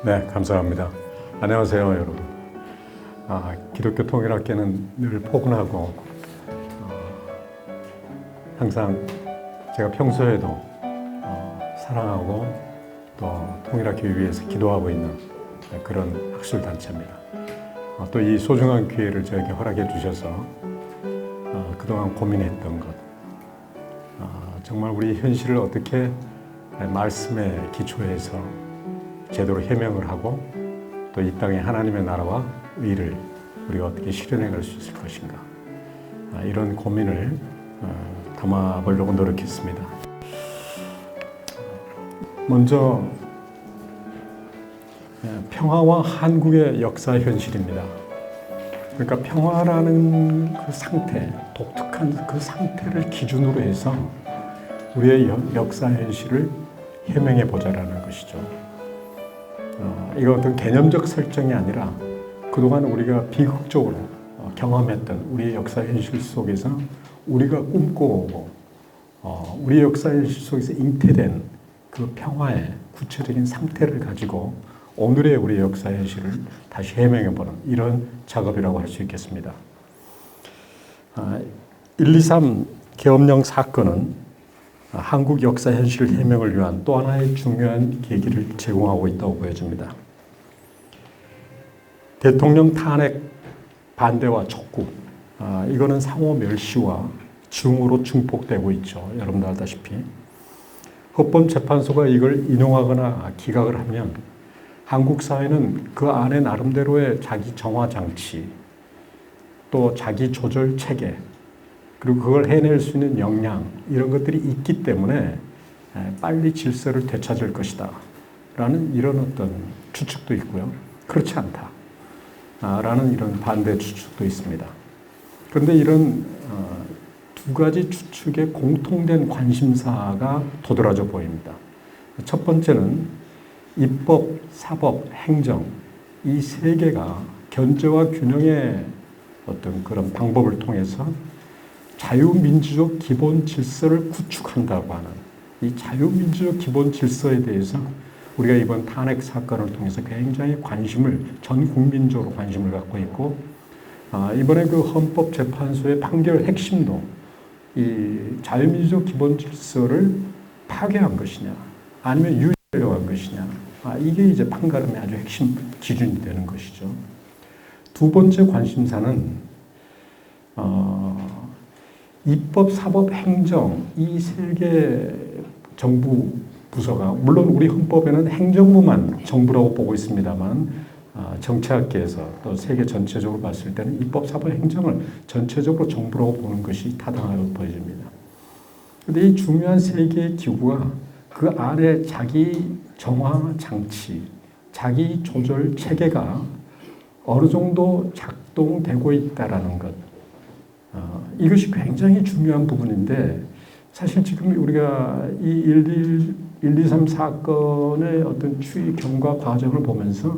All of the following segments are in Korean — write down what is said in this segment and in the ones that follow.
네, 감사합니다. 안녕하세요, 여러분. 기독교 통일학교는 늘 포근하고 항상 제가 평소에도 사랑하고 또 통일학교 위해서 기도하고 있는 그런 학술단체입니다. 또 이 소중한 기회를 저에게 허락해 주셔서 그동안 고민했던 것, 정말 우리 현실을 어떻게 말씀에 기초해서 제대로 해명을 하고 또 이 땅에 하나님의 나라와 의를 우리가 어떻게 실현해 갈 수 있을 것인가, 이런 고민을 담아보려고 노력했습니다. 먼저 평화와 한국의 역사 현실입니다. 그러니까 평화라는 그 상태, 독특한 그 상태를 기준으로 해서 우리의 역사 현실을 해명해 보자라는 것이죠. 이거 어떤 개념적 설정이 아니라 그동안 우리가 비극적으로 경험했던 우리의 역사 현실 속에서 우리가 꿈꿔오고 우리의 역사 현실 속에서 잉태된 그 평화의 구체적인 상태를 가지고 오늘의 우리의 역사 현실을 다시 해명해보는 이런 작업이라고 할 수 있겠습니다. 1.23 계엄령 사건은 한국 역사 현실 해명을 위한 또 하나의 중요한 계기를 제공하고 있다고 보여집니다. 대통령 탄핵 반대와 촉구, 이거는 상호 멸시와 증오로 증폭되고 있죠. 여러분도 알다시피. 헌법재판소가 이걸 인용하거나 기각을 하면 한국 사회는 그 안에 나름대로의 자기 정화 장치, 또 자기 조절 체계, 그리고 그걸 해낼 수 있는 역량, 이런 것들이 있기 때문에 빨리 질서를 되찾을 것이다 라는 이런 어떤 추측도 있고요. 그렇지 않다 라는 이런 반대 추측도 있습니다. 그런데 이런 두 가지 추측의 공통된 관심사가 도드라져 보입니다. 첫 번째는 입법, 사법, 행정, 이 세 개가 견제와 균형의 어떤 그런 방법을 통해서 자유민주적 기본 질서를 구축한다고 하는 이 자유민주적 기본 질서에 대해서 우리가 이번 탄핵 사건을 통해서 굉장히 전 국민적으로 관심을 갖고 있고, 이번에 그 헌법재판소의 판결 핵심도 이 자유민주적 기본 질서를 파괴한 것이냐, 아니면 유지하려고 한 것이냐, 이게 이제 판가름의 아주 핵심 기준이 되는 것이죠. 두 번째 관심사는 입법, 사법, 행정 이 세 개 정부 부서가, 물론 우리 헌법에는 행정부만 정부라고 보고 있습니다만 정치학계에서 또 세계 전체적으로 봤을 때는 입법, 사법, 행정을 전체적으로 정부라고 보는 것이 타당하다고 보여집니다. 그런데 이 중요한 세 개의 기구가 그 안에 자기 정화 장치, 자기 조절 체계가 어느 정도 작동되고 있다라는 것, 이것이 굉장히 중요한 부분인데, 사실 지금 우리가 이 1.23 사건의 어떤 추이 경과 과정을 보면서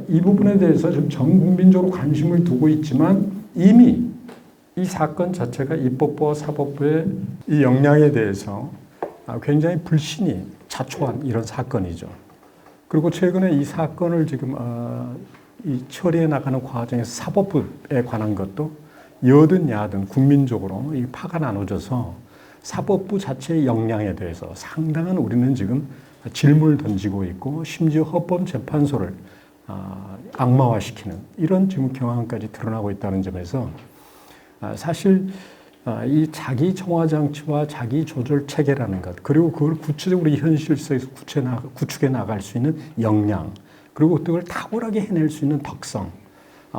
이 부분에 대해서 좀 전 국민적으로 관심을 두고 있지만 이미 이 사건 자체가 입법부와 사법부의 이 역량에 대해서 굉장히 불신이 자초한 이런 사건이죠. 그리고 최근에 이 사건을 지금 이 처리해 나가는 과정에서 사법부에 관한 것도 여든 야든 국민적으로 이 파가 나눠져서 사법부 자체의 역량에 대해서 상당한 우리는 지금 질문을 던지고 있고, 심지어 헌법재판소를 악마화시키는 이런 지금 경향까지 드러나고 있다는 점에서 사실 이 자기 정화 장치와 자기 조절 체계라는 것, 그리고 그걸 구체적으로 현실 속에서 구축해 나갈 수 있는 역량, 그리고 그걸 탁월하게 해낼 수 있는 덕성,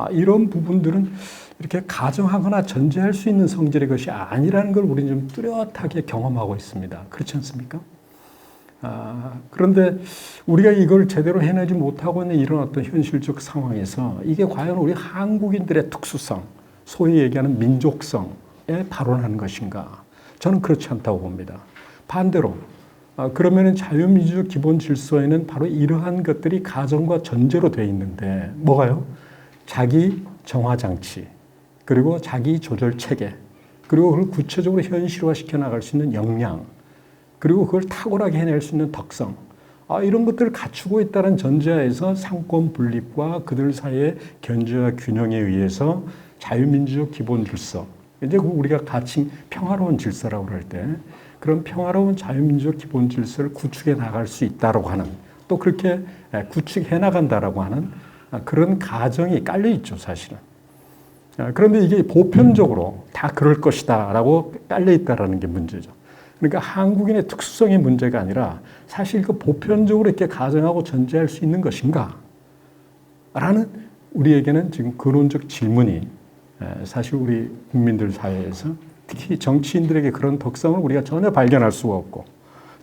이런 부분들은 이렇게 가정하거나 전제할 수 있는 성질의 것이 아니라는 걸 우리는 좀 뚜렷하게 경험하고 있습니다. 그렇지 않습니까? 그런데 우리가 이걸 제대로 해내지 못하고 있는 이런 어떤 현실적 상황에서 이게 과연 우리 한국인들의 특수성, 소위 얘기하는 민족성에 발언하는 것인가? 저는 그렇지 않다고 봅니다. 반대로 그러면 자유민주적 기본 질서에는 바로 이러한 것들이 가정과 전제로 되어 있는데, 뭐가요? 자기 정화 장치, 그리고 자기 조절 체계, 그리고 그걸 구체적으로 현실화시켜 나갈 수 있는 역량, 그리고 그걸 탁월하게 해낼 수 있는 덕성, 이런 것들을 갖추고 있다는 전제하에서 상권 분립과 그들 사이의 견제와 균형에 의해서 자유민주적 기본 질서, 이제 우리가 가칭 평화로운 질서라고 할 때 그런 평화로운 자유민주적 기본 질서를 구축해 나갈 수 있다라고 하는, 또 그렇게 구축해 나간다라고 하는 그런 가정이 깔려 있죠, 사실은. 그런데 이게 보편적으로 다 그럴 것이다라고 깔려 있다라는 게 문제죠. 그러니까 한국인의 특수성의 문제가 아니라 사실 그 보편적으로 이렇게 가정하고 전제할 수 있는 것인가? 라는 우리에게는 지금 근원적 질문이 사실 우리 국민들 사회에서 특히 정치인들에게 그런 덕성을 우리가 전혀 발견할 수가 없고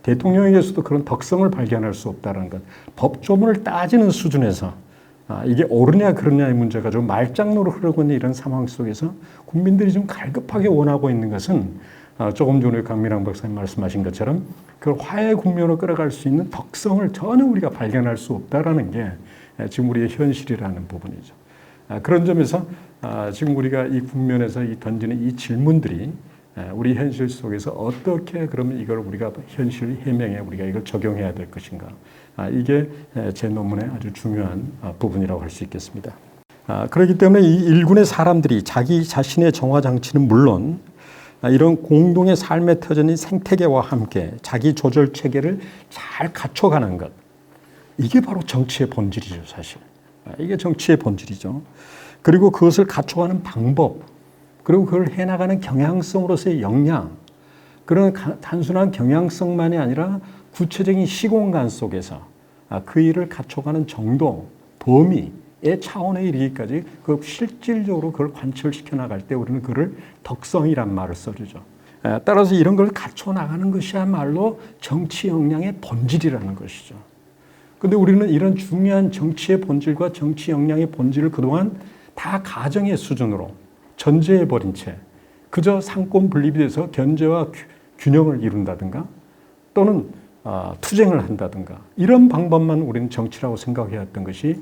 대통령에게서도 그런 덕성을 발견할 수 없다는 것. 법조문을 따지는 수준에서 이게 옳으냐 그러냐의 문제가 좀 말장로로 흐르고 있는 이런 상황 속에서 국민들이 좀 갈급하게 원하고 있는 것은 조금 전에 강민환 박사님 말씀하신 것처럼 그 화해 국면으로 끌어갈 수 있는 덕성을 전혀 우리가 발견할 수 없다라는 게 지금 우리의 현실이라는 부분이죠. 그런 점에서 지금 우리가 이 국면에서 던지는 이 질문들이 우리 현실 속에서 어떻게 그러면 이걸 우리가 현실 해명에 우리가 이걸 적용해야 될 것인가. 이게 제 논문의 아주 중요한 부분이라고 할 수 있겠습니다. 그렇기 때문에 이 일군의 사람들이 자기 자신의 정화 장치는 물론 이런 공동의 삶의 터전인 생태계와 함께 자기 조절 체계를 잘 갖춰가는 것. 이게 바로 정치의 본질이죠, 사실. 이게 정치의 본질이죠. 그리고 그것을 갖춰가는 방법, 그리고 그걸 해나가는 경향성으로서의 역량, 그런 단순한 경향성만이 아니라 구체적인 시공간 속에서 그 일을 갖춰가는 정도, 범위의 차원에 이르기까지 그 실질적으로 그걸 관철시켜 나갈 때 우리는 그를 덕성이란 말을 써주죠. 따라서 이런 걸 갖춰 나가는 것이야말로 정치 역량의 본질이라는 것이죠. 그런데 우리는 이런 중요한 정치의 본질과 정치 역량의 본질을 그동안 다 가정의 수준으로 전제해버린 채 그저 상권 분립이 돼서 견제와 균형을 이룬다든가 또는 투쟁을 한다든가 이런 방법만 우리는 정치라고 생각해왔던 것이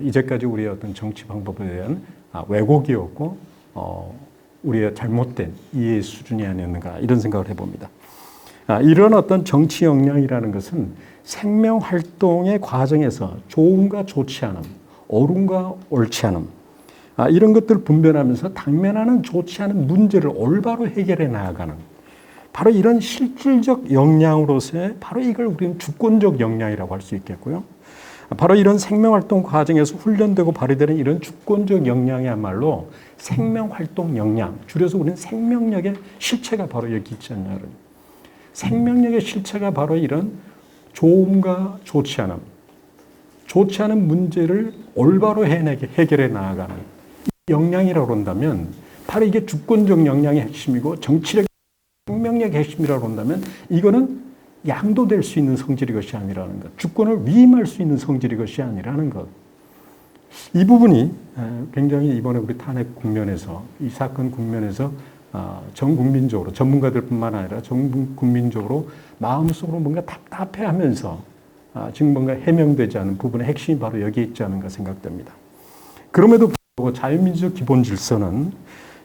이제까지 우리의 어떤 정치 방법에 대한 왜곡이었고 우리의 잘못된 이해 수준이 아니었는가 이런 생각을 해봅니다. 이런 어떤 정치 역량이라는 것은 생명활동의 과정에서 좋음과 좋지 않음, 옳음과 옳지 않음 이런 것들을 분별하면서 당면하는 좋지 않은 문제를 올바로 해결해 나아가는 바로 이런 실질적 역량으로서의 바로 이걸 우리는 주권적 역량이라고 할 수 있겠고요. 바로 이런 생명활동 과정에서 훈련되고 발휘되는 이런 주권적 역량이야말로 생명활동 역량, 줄여서 우리는 생명력의 실체가 바로 여기 있지 않냐. 생명력의 실체가 바로 이런 좋음과 좋지 않음, 좋지 않은 문제를 올바로 해결해 나아가는 역량이라고 한다면 바로 이게 주권적 역량의 핵심이고 정치력 생명력의 핵심이라고 한다면 이거는 양도될 수 있는 성질이 것이 아니라는 것. 주권을 위임할 수 있는 성질이 것이 아니라는 것. 이 부분이 굉장히 이번에 우리 탄핵 국면에서 이 사건 국면에서 전 국민적으로 전문가들뿐만 아니라 전 국민적으로 마음속으로 뭔가 답답해하면서 지금 뭔가 해명되지 않은 부분의 핵심이 바로 여기에 있지 않은가 생각됩니다. 그럼에도 불구하고 자유민주적 기본 질서는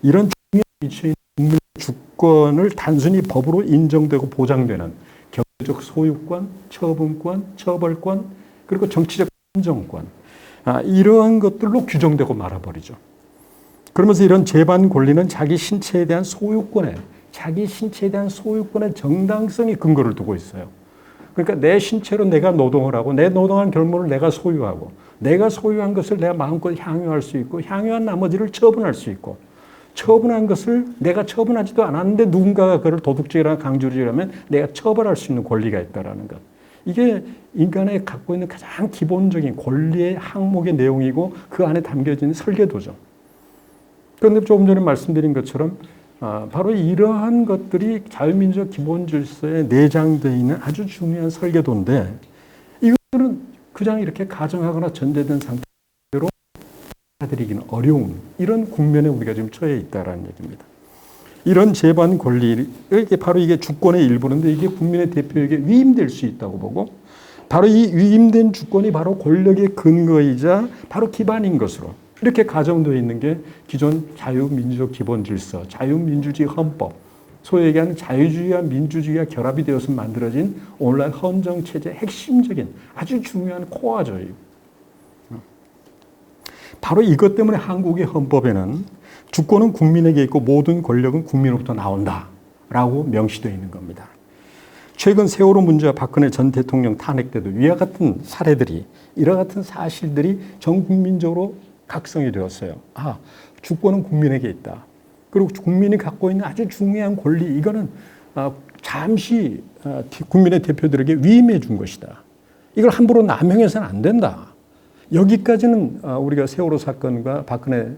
이런 중요한 위치에 있는 주권을 단순히 법으로 인정되고 보장되는 경제적 소유권, 처분권, 처벌권, 그리고 정치적 판정권 이러한 것들로 규정되고 말아버리죠. 그러면서 이런 재반 권리는 자기 신체에 대한 소유권의 정당성이 근거를 두고 있어요. 그러니까 내 신체로 내가 노동을 하고 내 노동한 결과를 내가 소유하고 내가 소유한 것을 내가 마음껏 향유할 수 있고 향유한 나머지를 처분할 수 있고 처분한 것을 내가 처분하지도 않았는데 누군가가 그를 도둑질이나 강조질하면 내가 처벌할 수 있는 권리가 있다는 것. 이게 인간이 갖고 있는 가장 기본적인 권리의 항목의 내용이고 그 안에 담겨진 설계도죠. 그런데 조금 전에 말씀드린 것처럼 바로 이러한 것들이 자유민주적 기본 질서에 내장되어 있는 아주 중요한 설계도인데 이것들은 그냥 이렇게 가정하거나 전제된 상태로 받아들이기는 어려운 이런 국면에 우리가 지금 처해 있다는 얘기입니다. 이런 재반 권리, 바로 이게 주권의 일부인데 이게 국민의 대표에게 위임될 수 있다고 보고 바로 이 위임된 주권이 바로 권력의 근거이자 바로 기반인 것으로 이렇게 가정되어 있는 게 기존 자유민주적 기본 질서, 자유민주주의 헌법 소위 얘기하는 자유주의와 민주주의가 결합이 되어서 만들어진 오늘날 헌정체제의 핵심적인 아주 중요한 코어죠. 바로 이것 때문에 한국의 헌법에는 주권은 국민에게 있고 모든 권력은 국민으로부터 나온다라고 명시되어 있는 겁니다. 최근 세월호 문제와 박근혜 전 대통령 탄핵 때도 위와 같은 사례들이, 이와 같은 사실들이 전 국민적으로 각성이 되었어요. 아, 주권은 국민에게 있다. 그리고 국민이 갖고 있는 아주 중요한 권리, 이거는 잠시 국민의 대표들에게 위임해 준 것이다. 이걸 함부로 남용해서는 안 된다. 여기까지는 우리가 세월호 사건과 박근혜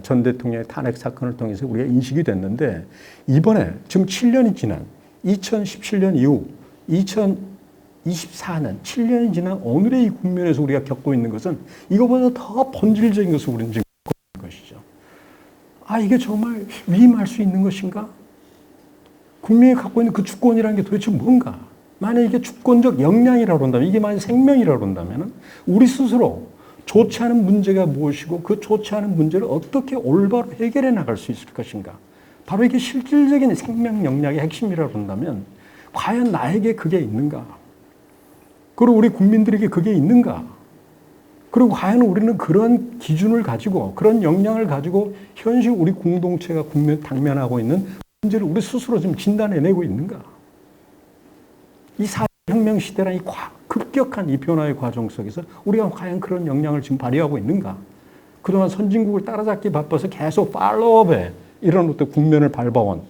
전 대통령의 탄핵 사건을 통해서 우리가 인식이 됐는데, 이번에 지금 7년이 지난 2017년 이후 2024년 7년이 지난 오늘의 이 국면에서 우리가 겪고 있는 것은 이거보다 더 본질적인 것을 우리는 지금 겪고 있는 것이죠. 아, 이게 정말 위임할 수 있는 것인가? 국민이 갖고 있는 그 주권이라는 게 도대체 뭔가? 만약 이게 주권적 역량이라고 한다면, 이게 만약 생명이라고 한다면 우리 스스로 좋지 않은 문제가 무엇이고 그 좋지 않은 문제를 어떻게 올바로 해결해 나갈 수 있을 것인가? 바로 이게 실질적인 생명 역량의 핵심이라고 한다면 과연 나에게 그게 있는가? 그리고 우리 국민들에게 그게 있는가? 그리고 과연 우리는 그런 기준을 가지고, 그런 역량을 가지고 현실 우리 공동체가 당면하고 있는 문제를 우리 스스로 좀 진단해내고 있는가? 이 사회혁명 시대란 이 급격한 이 변화의 과정 속에서 우리가 과연 그런 역량을 지금 발휘하고 있는가? 그동안 선진국을 따라잡기 바빠서 계속 팔로업에 이런 어떤 국면을 밟아온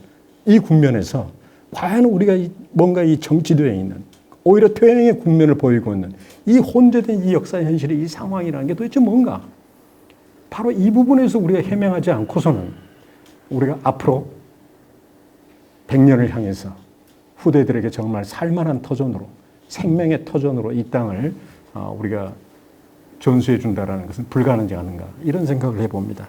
이 국면에서 과연 우리가 뭔가 이 정치도에 있는, 오히려 퇴행의 국면을 보이고 있는 이 혼재된 이 역사 현실의 이 상황이라는 게 도대체 뭔가? 바로 이 부분에서 우리가 해명하지 않고서는 우리가 앞으로 100년을 향해서 후대들에게 정말 살만한 터전으로, 생명의 터전으로 이 땅을 우리가 전수해 준다라는 것은 불가능하지 않은가, 이런 생각을 해봅니다.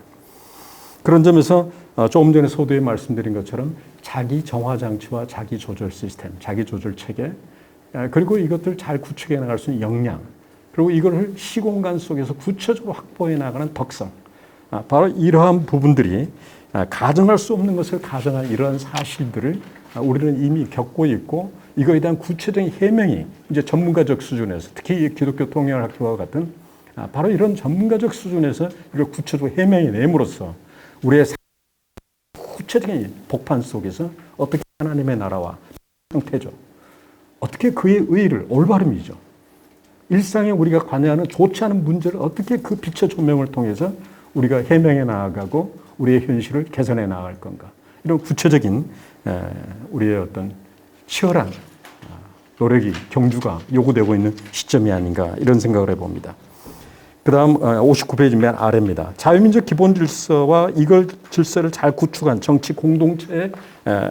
그런 점에서 조금 전에 서두에 말씀드린 것처럼 자기 정화 장치와 자기 조절 시스템, 자기 조절 체계, 그리고 이것들 잘 구축해 나갈 수 있는 역량, 그리고 이걸 시공간 속에서 구체적으로 확보해 나가는 덕성, 바로 이러한 부분들이 가정할 수 없는 것을 가정할 이러한 사실들을 우리는 이미 겪고 있고, 이거에 대한 구체적인 해명이 이제 전문가적 수준에서, 특히 기독교 통일학교와 같은 바로 이런 전문가적 수준에서 이걸 구체적으로 해명해 내므로써 우리의 구체적인 복판 속에서 어떻게 하나님의 나라와 형태죠, 어떻게 그의 의의를, 올바름이죠, 일상에 우리가 관여하는 좋지 않은 문제를 어떻게 그 빛의 조명을 통해서 우리가 해명해 나아가고 우리의 현실을 개선해 나아갈 건가, 이런 구체적인 우리의 어떤 치열한 노력이, 경주가 요구되고 있는 시점이 아닌가, 이런 생각을 해봅니다. 그 다음 59페이지 맨 아래입니다. 자유민족 기본 질서와 이걸 질서를 잘 구축한 정치 공동체의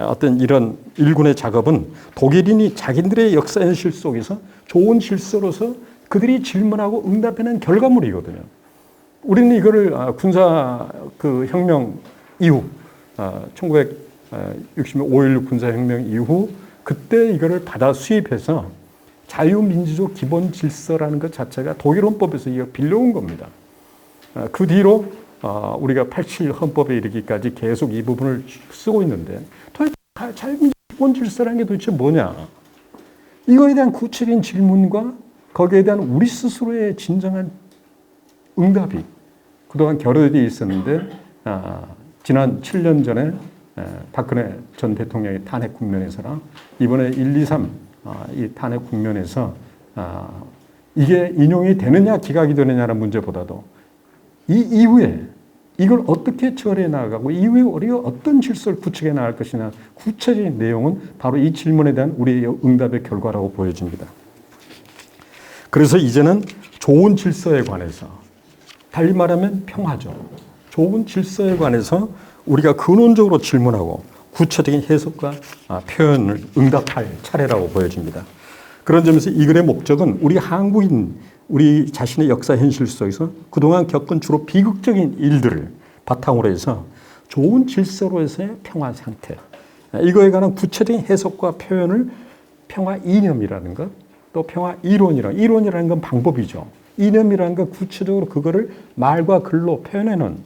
어떤 이런 일군의 작업은 독일인이 자기들의 역사 현실 속에서 좋은 질서로서 그들이 질문하고 응답해낸 결과물이거든요. 우리는 이거를 군사 그 혁명 이후 1960년 5.16 군사혁명 이후 그때 이거를 받아 수입해서 자유민주적 기본 질서라는 것 자체가 독일 헌법에서 이거 빌려온 겁니다. 그 뒤로 우리가 87 헌법에 이르기까지 계속 이 부분을 쓰고 있는데, 도대체 자유민주적 기본 질서라는 게 도대체 뭐냐? 이거에 대한 구체적인 질문과 거기에 대한 우리 스스로의 진정한 응답이 그동안 결여되어 있었는데, 지난 7년 전에 박근혜 전 대통령의 탄핵 국면에서나 이번에 1, 2, 3 이 탄핵 국면에서 이게 인용이 되느냐 기각이 되느냐라는 문제보다도 이 이후에 이걸 어떻게 처리해 나가고 이후에 우리가 어떤 질서를 구축해 나갈 것이냐, 구체적인 내용은 바로 이 질문에 대한 우리의 응답의 결과라고 보여집니다. 그래서 이제는 좋은 질서에 관해서, 달리 말하면 평화죠, 좋은 질서에 관해서 우리가 근원적으로 질문하고 구체적인 해석과 표현을 응답할 차례라고 보여집니다. 그런 점에서 이 글의 목적은 우리 한국인, 우리 자신의 역사 현실 속에서 그동안 겪은 주로 비극적인 일들을 바탕으로 해서 좋은 질서로서의 평화 상태, 이거에 관한 구체적인 해석과 표현을 평화 이념이라는 것, 또 평화 이론이라는 건 방법이죠. 이념이라는 건 구체적으로 그거를 말과 글로 표현해놓은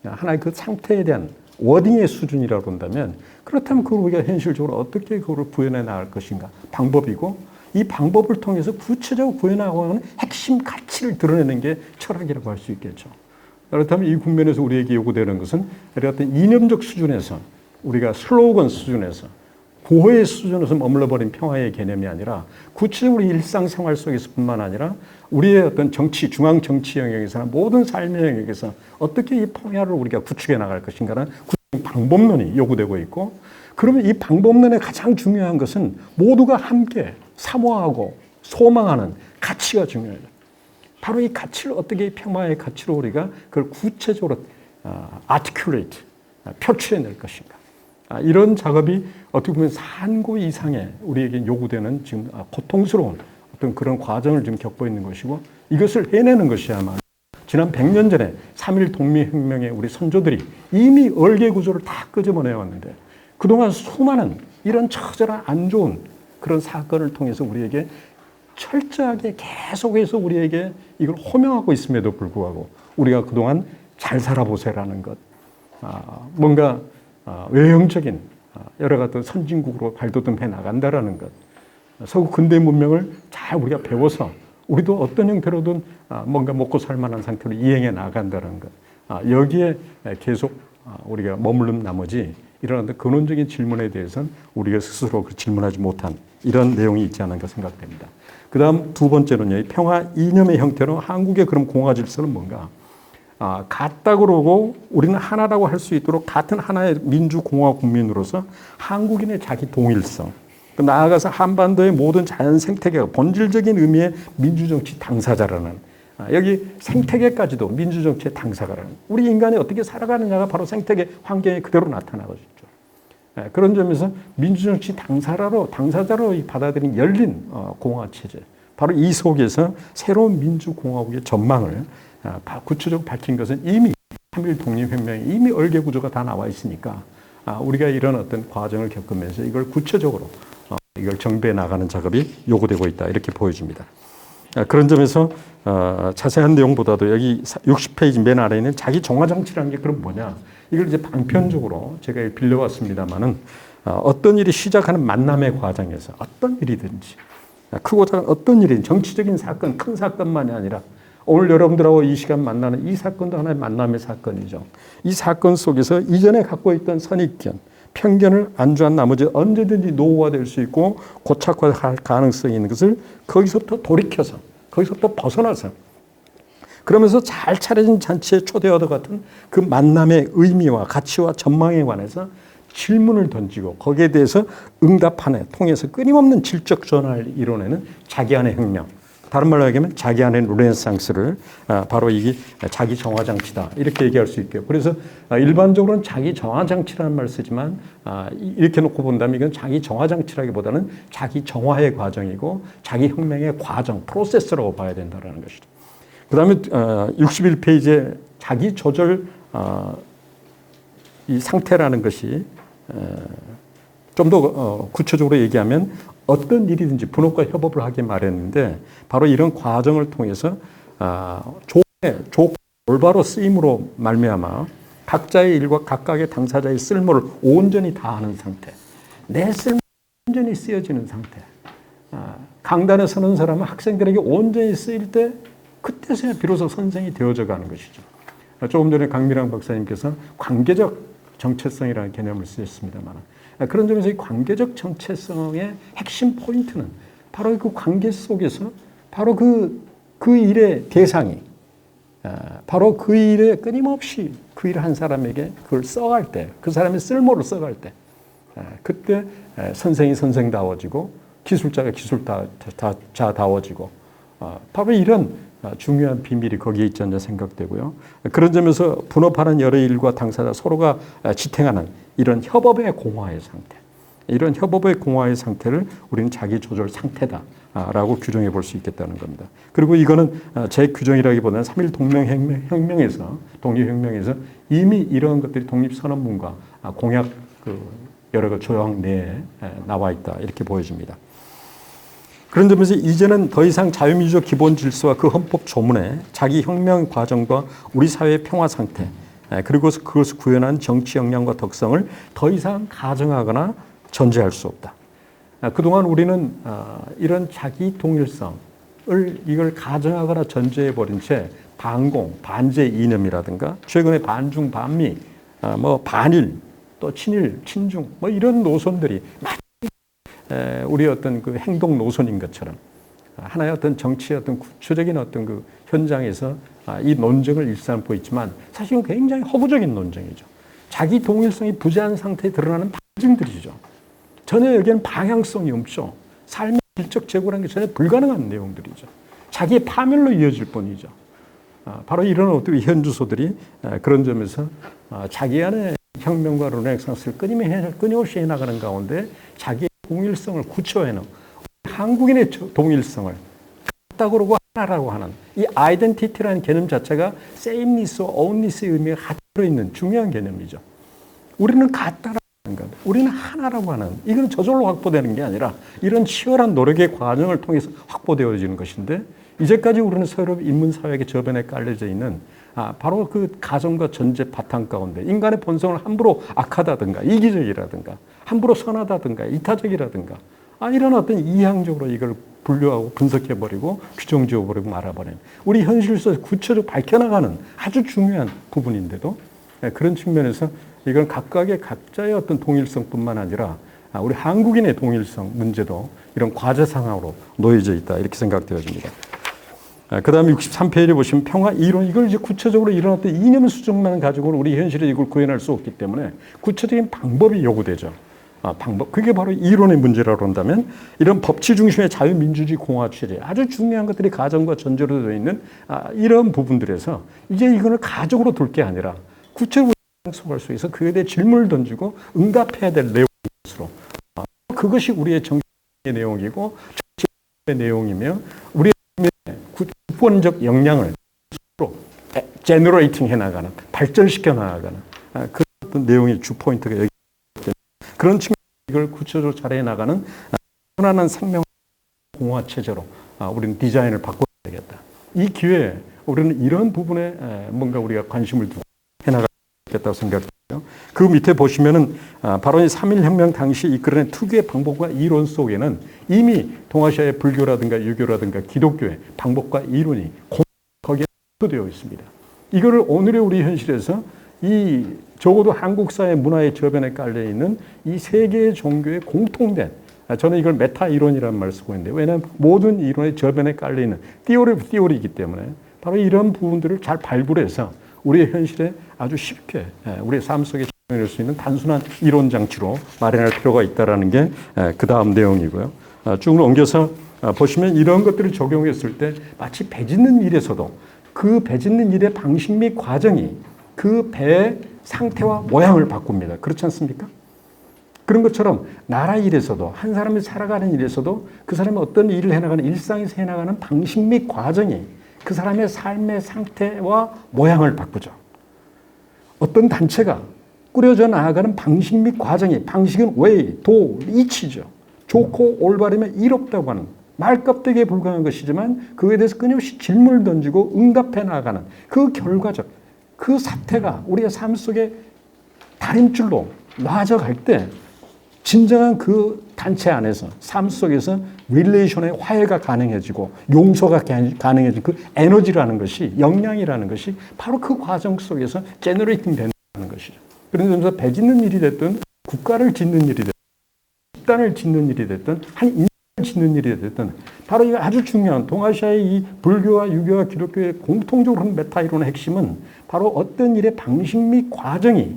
하나의 그 상태에 대한 워딩의 수준이라고 본다면 그렇다면 그걸 우리가 현실적으로 어떻게 그걸 구현해 나갈 것인가 방법이고 이 방법을 통해서 구체적으로 구현해 나가는 핵심 가치를 드러내는 게 철학이라고 할 수 있겠죠. 그렇다면 이 국면에서 우리에게 요구되는 것은 어떤 이념적 수준에서 우리가 슬로건 수준에서 고해의 수준에서 머물러버린 평화의 개념이 아니라 구체적으로 일상생활 속에서뿐만 아니라 우리의 어떤 정치, 중앙 정치 영역에서나 모든 삶의 영역에서 어떻게 이 평화를 우리가 구축해 나갈 것인가는 구체적인 방법론이 요구되고 있고 그러면 이 방법론의 가장 중요한 것은 모두가 함께 사모하고 소망하는 가치가 중요해요. 바로 이 가치를 어떻게 평화의 가치로 우리가 그걸 구체적으로 articulate, 표출해낼 것인가. 이런 작업이 어떻게 보면 산고 이상의 우리에게 요구되는 지금 고통스러운 어떤 그런 과정을 지금 겪고 있는 것이고 이것을 해내는 것이야말로 지난 100년 전에 3.1 독립혁명의 우리 선조들이 이미 얼개 구조를 다 끄집어내왔는데 그동안 수많은 이런 처절한 안 좋은 그런 사건을 통해서 우리에게 철저하게 계속해서 우리에게 이걸 호명하고 있음에도 불구하고 우리가 그동안 잘 살아보세라는 것, 뭔가 외형적인 여러 가지 선진국으로 발돋움해 나간다라는 것, 서구 근대 문명을 잘 우리가 배워서 우리도 어떤 형태로든 뭔가 먹고 살 만한 상태로 이행해 나간다는 것, 여기에 계속 우리가 머무른 나머지 이런 근원적인 질문에 대해서는 우리가 스스로 질문하지 못한 이런 내용이 있지 않은가 생각됩니다. 그 다음 두 번째로는요, 평화 이념의 형태로 한국의 그럼 공화 질서는 뭔가? 같다 그러고 우리는 하나라고 할 수 있도록 같은 하나의 민주공화 국민으로서 한국인의 자기 동일성, 나아가서 한반도의 모든 자연 생태계가 본질적인 의미의 민주정치 당사자라는 여기 생태계까지도 민주정치의 당사자라는 우리 인간이 어떻게 살아가느냐가 바로 생태계 환경에 그대로 나타나거든요. 그런 점에서 민주정치 당사자로 받아들인 열린 공화체제 바로 이 속에서 새로운 민주공화국의 전망을 구체적으로 밝힌 것은 이미 3.1 독립혁명에 이미 얼개 구조가 다 나와 있으니까 우리가 이런 어떤 과정을 겪으면서 이걸 구체적으로 이걸 정비해 나가는 작업이 요구되고 있다 이렇게 보여집니다. 그런 점에서 자세한 내용보다도 여기 60페이지 맨 아래에 있는 자기 정화장치라는 게 그럼 뭐냐? 이걸 이제 방편적으로 제가 빌려왔습니다만은 어떤 일이 시작하는 만남의 과정에서 어떤 일이든지 크고 작은 어떤 일이든 정치적인 사건, 큰 사건만이 아니라 오늘 여러분들하고 이 시간 만나는 이 사건도 하나의 만남의 사건이죠. 이 사건 속에서 이전에 갖고 있던 선입견, 편견을 안주한 나머지 언제든지 노후화될 수 있고 고착화할 가능성이 있는 것을 거기서부터 돌이켜서 거기서부터 벗어나서 그러면서 잘 차려진 잔치에 초대와도 같은 그 만남의 의미와 가치와 전망에 관해서 질문을 던지고 거기에 대해서 응답하는 통해서 끊임없는 질적 전환을 이뤄내는 자기 안의 혁명. 다른 말로 얘기하면 자기 안의 르네상스를 바로 이게 자기 정화장치다 이렇게 얘기할 수 있고요. 그래서 일반적으로는 자기 정화장치라는 말을 쓰지만 이렇게 놓고 본다면 이건 자기 정화장치라기보다는 자기 정화의 과정이고 자기 혁명의 과정, 프로세스라고 봐야 된다는 것이죠. 그 다음에 61페이지에 자기 조절 이 상태라는 것이 좀 더 구체적으로 얘기하면 어떤 일이든지 분업과 협업을 하게 말했는데 바로 이런 과정을 통해서 좋고 올바로 쓰임으로 말미암아 각자의 일과 각각의 당사자의 쓸모를 온전히 다하는 상태, 내 쓸모 온전히 쓰여지는 상태. 강단에 서는 사람은 학생들에게 온전히 쓰일 때 그때서야 비로소 선생이 되어져 가는 것이죠. 조금 전에 강미랑 박사님께서 관계적 정체성이라는 개념을 쓰셨습니다만 그런 점에서 이 관계적 정체성의 핵심 포인트는 바로 그 관계 속에서 바로 그 일의 대상이 바로 그 일에 끊임없이 그 일을 한 사람에게 그걸 써갈 때, 그 사람의 쓸모를 써갈 때 그때 선생이 선생다워지고 기술자가 기술자다워지고 바로 이런 중요한 비밀이 거기에 있지 않나 생각되고요. 그런 점에서 분업하는 여러 일과 당사자 서로가 지탱하는 이런 협업의 공화의 상태, 이런 협업의 공화의 상태를 우리는 자기 조절 상태다라고 규정해 볼 수 있겠다는 겁니다. 그리고 이거는 제 규정이라기보다는 3.1 독립혁명에서 이미 이러한 것들이 독립선언문과 공약 여러 가지 조항 내에 나와 있다 이렇게 보여집니다. 그런 점에서 이제는 더 이상 자유민주적 기본 질서와 그 헌법 조문에 자기 혁명 과정과 우리 사회의 평화 상태 그리고 그것을 구현한 정치 역량과 덕성을 더 이상 가정하거나 전제할 수 없다. 그동안 우리는 이런 자기 동일성을 이걸 가정하거나 전제해버린 채 반공, 반제 이념이라든가 최근에 반중, 반미, 뭐 반일, 또 친일, 친중 뭐 이런 노선들이 우리 어떤 그 행동 노선인 것처럼 하나의 어떤 정치의 어떤 구체적인 어떤 그 현장에서 이 논쟁을 일삼고 있지만 사실은 굉장히 허구적인 논쟁이죠. 자기 동일성이 부재한 상태에 드러나는 반증들이죠. 전혀 여기에는 방향성이 없죠. 삶의 질적 제고라는 게 전혀 불가능한 내용들이죠. 자기의 파멸로 이어질 뿐이죠. 바로 이런 어떤 현주소들이 그런 점에서 자기 안에 혁명과 르네상스를 끊임없이 해나가는 가운데 자기의 동일성을 구체화해놓은 한국인의 동일성을 같다 그러고 하나라고 하는 이 아이덴티티라는 개념 자체가 sameness와 ownness의 의미가 같이 들어있는 중요한 개념이죠. 우리는 같다라는 것, 우리는 하나라고 하는, 이건 저절로 확보되는 게 아니라 이런 치열한 노력의 과정을 통해서 확보되어지는 것인데 이제까지 우리는 서로 인문사회의 저변에 깔려져 있는 바로 그 가정과 전제 바탕 가운데 인간의 본성을 함부로 악하다든가 이기적이라든가 함부로 선하다든가 이타적이라든가 이런 어떤 이향적으로 이걸 분류하고 분석해버리고 규정 지어버리고 말아버리는 우리 현실 속에서 구체적으로 밝혀나가는 아주 중요한 부분인데도 그런 측면에서 이건 각자의 어떤 동일성뿐만 아니라 우리 한국인의 동일성 문제도 이런 과제 상황으로 놓여져 있다 이렇게 생각되어집니다. 그 다음에 63페이지 보시면 평화 이론, 이걸 이제 구체적으로 이런 어떤 이념 수정만 가지고는 우리 현실에 이걸 구현할 수 없기 때문에 구체적인 방법이 요구되죠. 방법. 그게 바로 이론의 문제라고 한다면 이런 법치 중심의 자유민주주의 공화 체제, 아주 중요한 것들이 가정과 전제로 되어 있는 이런 부분들에서 이제 이거를 가정으로 둘 게 아니라 구체적으로 속할 수 있어 그에 대해 질문을 던지고 응답해야 될 내용인 것으로 그것이 우리의 정치의 내용이고 정치의 내용이며 우리의 국권적 역량을 제너레이팅 해나가는, 발전시켜 나가는 그런 내용이 주 포인트가 여기 있기 때문에 그런 측면 이걸 구체적으로 잘 해나가는 편안한 생명 공화 체제로 우리는 디자인을 바꿔야 되겠다. 이 기회에 우리는 이런 부분에 뭔가 우리가 관심을 두고 해나가겠다고 생각해요. 그 밑에 보시면은 바로 이 3.1혁명 당시 이끌어낸 특유의 방법과 이론 속에는 이미 동아시아의 불교라든가 유교라든가 기독교의 방법과 이론이 거기에 되어 있습니다. 이거를 오늘의 우리 현실에서 이 적어도 한국 사회 문화의 저변에 깔려 있는 이 세 개의 종교의 공통된 저는 이걸 메타 이론이라는 말을 쓰고 있는데 왜냐하면 모든 이론의 저변에 깔려 있는 띠오리이기 때문에 바로 이런 부분들을 잘 발굴해서 우리의 현실에 아주 쉽게 우리의 삶 속에 적용할 수 있는 단순한 이론 장치로 마련할 필요가 있다는 게 그 다음 내용이고요. 쭉 옮겨서 보시면 이런 것들을 적용했을 때 마치 배 짓는 일에서도 그 배 짓는 일의 방식 및 과정이 그 배의 상태와 모양을 바꿉니다. 그렇지 않습니까? 그런 것처럼 나라 일에서도 한 사람이 살아가는 일에서도 그 사람이 어떤 일을 해나가는 일상에서 해나가는 방식 및 과정이 그 사람의 삶의 상태와 모양을 바꾸죠. 어떤 단체가 꾸려져 나아가는 방식 및 과정이 방식은 way, 도, 이치죠. 좋고 올바르면 이롭다고 하는 말껍데기에 불과한 것이지만 그에 대해서 끊임없이 질문을 던지고 응답해 나아가는 그 결과적 그 사태가 우리의 삶 속에 다림줄로 놔져갈 때 진정한 그 단체 안에서 삶 속에서 릴레이션의 화해가 가능해지고 용서가 가능해지는 그 에너지라는 것이 역량이라는 것이 바로 그 과정 속에서 제너레이팅 된다는 것이죠. 그런 점에서 배 짓는 일이 됐든 국가를 짓는 일이 됐든 집단을 짓는 일이 됐든 한 인간을 짓는 일이 됐든 바로 이 아주 중요한 동아시아의 이 불교와 유교와 기독교의 공통적으로 하는 메타 이론의 핵심은 바로 어떤 일의 방식 및 과정이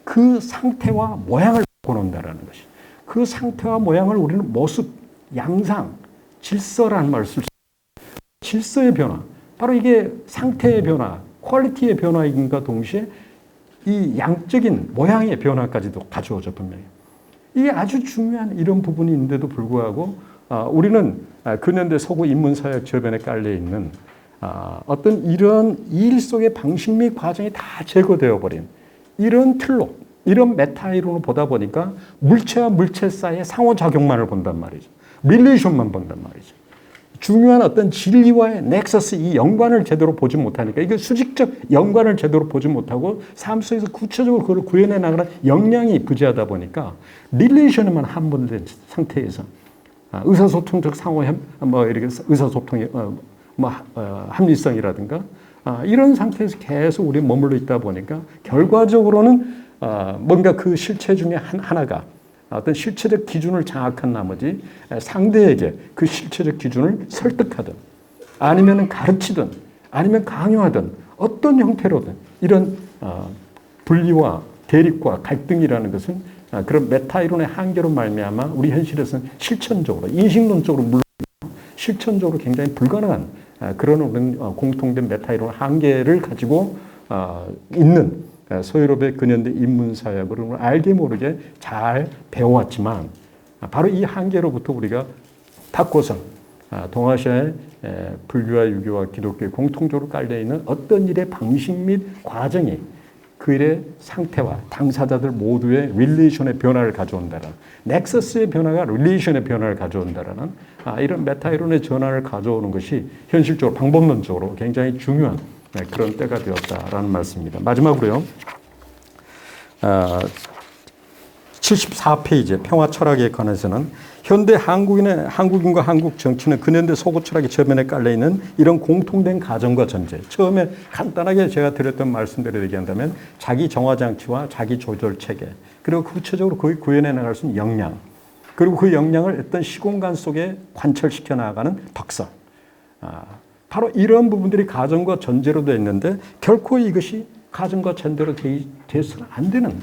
그 상태와 모양을 바꿔놓는다는 것이. 그 상태와 모양을 우리는 모습, 양상, 질서라는 말을 쓸 수 있습니다. 질서의 변화, 바로 이게 상태의 변화, 퀄리티의 변화인과 동시에 이 양적인 모양의 변화까지도 가져오죠, 분명히. 이게 아주 중요한 이런 부분이 있는데도 불구하고 우리는 근현대 서구 인문사회학 저변에 깔려있는 어떤 이런 일 속의 방식 및 과정이 다 제거되어 버린 이런 틀로 이런 메타 이론을 보다 보니까 물체와 물체 사이의 상호작용만을 본단 말이죠. 릴레이션만 본단 말이죠. 중요한 어떤 진리와의 넥서스, 이 연관을 제대로 보지 못하니까, 이게 수직적 연관을 제대로 보지 못하고 삶 속에서 구체적으로 그걸 구현해 나가는 역량이 부재하다 보니까 릴레이션에만 함몰된 상태에서 의사소통적 이렇게 의사소통의 합리성이라든가 이런 상태에서 계속 우리 머물러 있다 보니까 결과적으로는 뭔가 그 실체 중에 하나가 어떤 실체적 기준을 장악한 나머지 상대에게 그 실체적 기준을 설득하든 아니면 가르치든 아니면 강요하든 어떤 형태로든 이런 분리와 대립과 갈등이라는 것은 그런 메타이론의 한계로 말미암아 우리 현실에서는 실천적으로, 인식론적으로 물론 실천적으로 굉장히 불가능한 그런 공통된 메타이론 한계를 가지고 있는 서유럽의 근현대 인문사역을 알게 모르게 잘 배워왔지만 바로 이 한계로부터 우리가 바꿔서 동아시아의 불교와 유교와 기독교에 공통적으로 깔려있는 어떤 일의 방식 및 과정이 그 일의 상태와 당사자들 모두의 릴레이션의 변화를 가져온다는, 넥서스의 변화가 릴레이션의 변화를 가져온다는 이런 메타이론의 전환을 가져오는 것이 현실적으로 방법론적으로 굉장히 중요한 그런 때가 되었다라는 말씀입니다. 마지막으로요. 74페이지 평화 철학에 관해서는 현대 한국인과 한국 정치는 근현대 서구 철학의 저면에 깔려있는 이런 공통된 가정과 전제. 처음에 간단하게 제가 드렸던 말씀대로 얘기한다면 자기 정화장치와 자기 조절체계, 그리고 구체적으로 그 구현해 나갈 수 있는 역량, 그리고 그 역량을 어떤 시공간 속에 관철시켜 나가는 덕성. 바로 이런 부분들이 가정과 전제로 되어 있는데 결코 이것이 가정과 전제로 되어서는 안 되는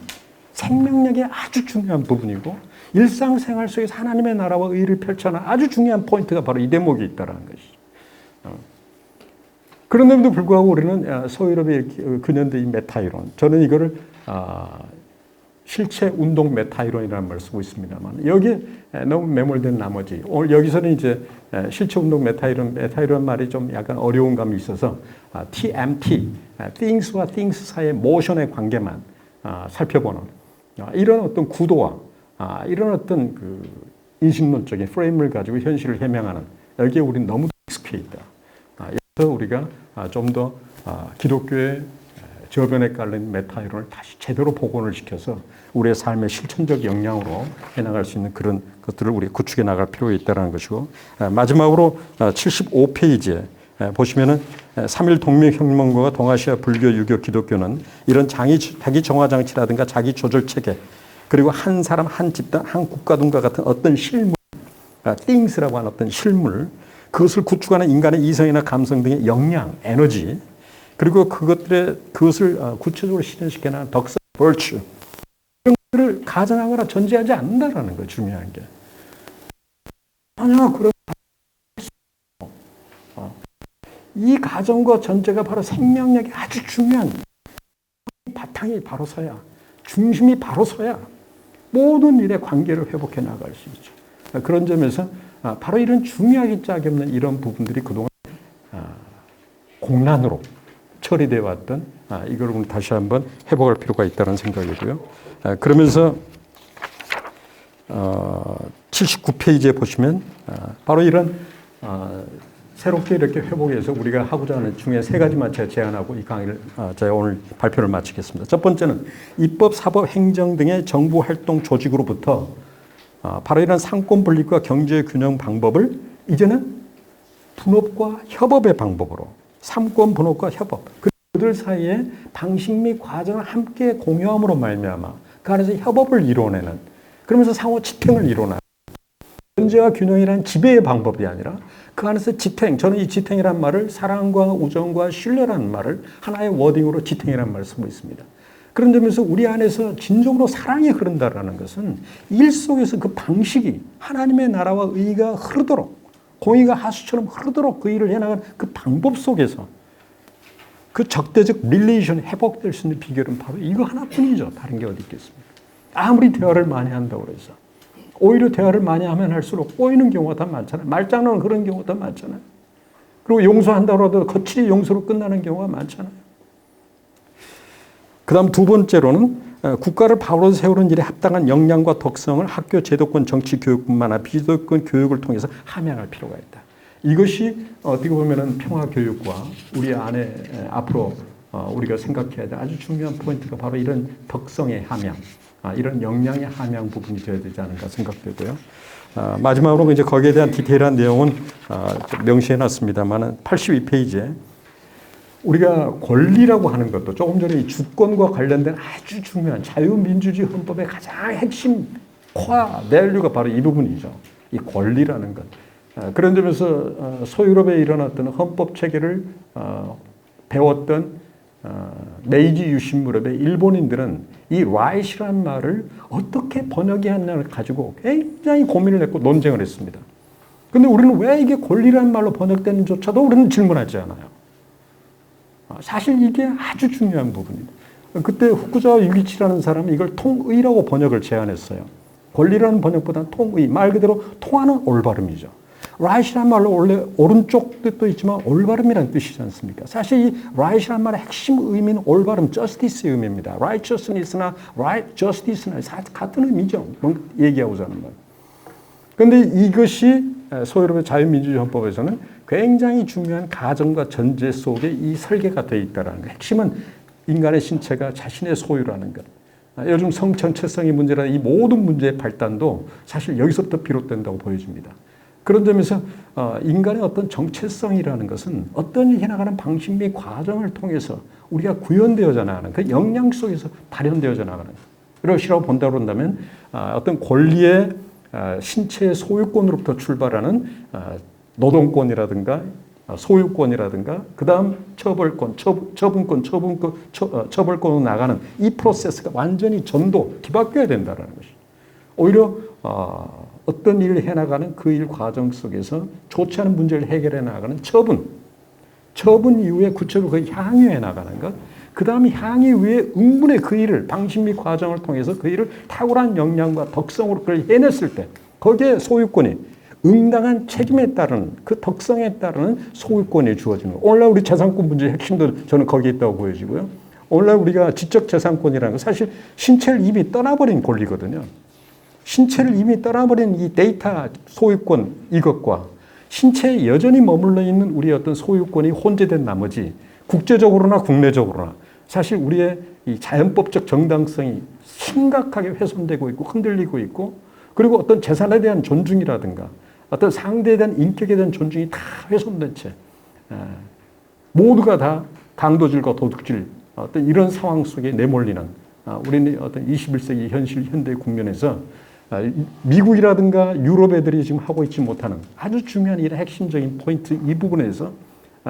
생명력의 아주 중요한 부분이고 일상생활 속에서 하나님의 나라와 의를 펼쳐나가는 아주 중요한 포인트가 바로 이 대목이 있다는 것이. 그런데도 불구하고 우리는 서유럽의 근현대 이 메타이론, 저는 이거를 실체 운동 메타이론이라는 말을 쓰고 있습니다만 여기에 너무 매몰된 나머지 오늘 여기서는 이제 실체 운동 메타이론 말이 좀 약간 어려운 감이 있어서 TMT, things와 things 사이의 모션의 관계만 살펴보는 이런 어떤 구도와 이런 어떤 그 인식론적인 프레임을 가지고 현실을 해명하는, 여기에 우리는 너무 익숙해 있다. 그래서 우리가 좀 더 기독교의 저변에 깔린 메타이론을 다시 제대로 복원을 시켜서 우리의 삶의 실천적 역량으로 해나갈 수 있는 그런 것들을 우리 구축해 나갈 필요가 있다는 것이고, 마지막으로 75페이지에 보시면은 3.1 동맹혁명과 동아시아 불교, 유교, 기독교는 이런 자기 정화장치라든가 자기 조절체계, 그리고 한 사람, 한 집단, 한 국가 등과 같은 어떤 실물, things라고 하는 어떤 실물, 그것을 구축하는 인간의 이성이나 감성 등의 역량, 에너지, 그리고 그것을 구체적으로 실현시켜나가는 덕성, virtue, 이런 것들을 가정하거나 전제하지 않는다라는 거 중요한 게. 전혀 그런 이 가정과 전제가 바로 생명력이 아주 중요한 바탕이 바로 서야, 중심이 바로 서야 모든 일의 관계를 회복해 나갈 수 있죠. 그런 점에서 바로 이런 중요하기 짝이 없는 이런 부분들이 그동안 공란으로 처리되어 왔던 이걸 우리 다시 한번 회복할 필요가 있다는 생각이고요. 그러면서 79페이지에 보시면 바로 이런 새롭게 이렇게 회복해서 우리가 하고자 하는 중에 세 가지만 제가 제안하고 이 강의를 제가 오늘 발표를 마치겠습니다. 첫 번째는 입법, 사법, 행정 등의 정부 활동 조직으로부터 바로 이런 상권 분립과 경제 균형 방법을 이제는 분업과 협업의 방법으로, 삼권 분업과 협업, 그들 사이에 방식 및 과정을 함께 공유함으로 말미암아 그 안에서 협업을 이뤄내는, 그러면서 상호 지탱을 이뤄내는, 견제와 균형이라는 지배의 방법이 아니라 그 안에서 지탱, 저는 이 지탱이라는 말을 사랑과 우정과 신뢰라는 말을 하나의 워딩으로 지탱이라는 말을 쓰고 있습니다. 그런 점에서 우리 안에서 진정으로 사랑이 흐른다라는 것은 일 속에서 그 방식이 하나님의 나라와 의가 흐르도록, 공의가 하수처럼 흐르도록 그 일을 해나가는 그 방법 속에서 그 적대적 릴레이션이 회복될 수 있는 비결은 바로 이거 하나뿐이죠. 다른 게 어디 있겠습니까? 아무리 대화를 많이 한다고 해서 오히려 대화를 많이 하면 할수록 꼬이는 경우가 더 많잖아요. 말장난은 그런 경우가 더 많잖아요. 그리고 용서한다고 해도 거칠이 용서로 끝나는 경우가 많잖아요. 그 다음 두 번째로는 국가를 바로 세우는 일에 합당한 역량과 덕성을 학교 제도권 정치 교육뿐만 아니라 비제도권 교육을 통해서 함양할 필요가 있다. 이것이 어떻게 보면은 평화 교육과 우리 안에 앞으로 우리가 생각해야 될 아주 중요한 포인트가 바로 이런 덕성의 함양, 이런 역량의 함양 부분이 되어야 되지 않을까 생각되고요. 마지막으로 이제 거기에 대한 디테일한 내용은 명시해 놨습니다만 82페이지에 우리가 권리라고 하는 것도 조금 전에 이 주권과 관련된 아주 중요한 자유민주주의 헌법의 가장 핵심 코어 밸류가 바로 이 부분이죠. 이 권리라는 것. 그런 점에서 소유럽에 일어났던 헌법 체계를 배웠던 메이지 유신 무렵의 일본인들은 이 right이라는 말을 어떻게 번역해야 하냐를 가지고 굉장히 고민을 했고 논쟁을 했습니다. 그런데 우리는 왜 이게 권리라는 말로 번역되는조차도 우리는 질문하지 않아요. 사실 이게 아주 중요한 부분입니다. 그때 후쿠자와 유기치라는 사람은 이걸 통의라고 번역을 제안했어요. 권리라는 번역보다는 통의, 말 그대로 통하는 올바름이죠. right이라는 말로 원래 오른쪽 뜻도 있지만 올바름이라는 뜻이지 않습니까? 사실 이 right이라는 말의 핵심 의미는 올바름, justice의 의미입니다. righteousness나 right justice나 같은 의미죠. 얘기하고자 하는 말. 그런데 이것이 소유럽의 자유민주주의 헌법에서는 굉장히 중요한 가정과 전제 속에 이 설계가 되어 있다는 것. 핵심은 인간의 신체가 자신의 소유라는 것. 요즘 성 전체성의 문제라는 이 모든 문제의 발단도 사실 여기서부터 비롯된다고 보여집니다. 그런 점에서 인간의 어떤 정체성이라는 것은 어떤 일이 나가는 방식 및 과정을 통해서 우리가 구현되어져 나가는 그 역량 속에서 발현되어져 나가는 그것이라고 본다고 한다면 어떤 권리의 신체의 소유권으로부터 출발하는 노동권이라든가 소유권이라든가 그 다음 처벌권, 처벌권으로 나가는 이 프로세스가 완전히 전도 뒤바뀌어야 된다는 것이. 오히려 어떤 일을 해나가는 그 일 과정 속에서 좋지 않은 문제를 해결해 나가는 처분 이후에 구체적으로 그 향유해 나가는 것, 그 다음 향유 위에 응분의 그 일을 방식 및 과정을 통해서 그 일을 탁월한 역량과 덕성으로 그걸 해냈을 때 거기에 소유권이 응당한 책임에 따른 그 덕성에 따르는 소유권이 주어지는 거예요. 오늘날 우리 재산권 문제의 핵심도 저는 거기에 있다고 보여지고요. 오늘날 우리가 지적 재산권이라는 건 사실 신체를 이미 떠나버린 권리거든요. 신체를 이미 떠나버린 이 데이터 소유권 이것과 신체에 여전히 머물러 있는 우리의 어떤 소유권이 혼재된 나머지 국제적으로나 국내적으로나 사실 우리의 이 자연법적 정당성이 심각하게 훼손되고 있고 흔들리고 있고 그리고 어떤 재산에 대한 존중이라든가 어떤 상대에 대한 인격에 대한 존중이 다 훼손된 채 모두가 다 강도질과 도둑질 어떤 이런 상황 속에 내몰리는 우리는 어떤 21세기 현실 현대 국면에서 미국이라든가 유럽 애들이 지금 하고 있지 못하는 아주 중요한 이런 핵심적인 포인트 이 부분에서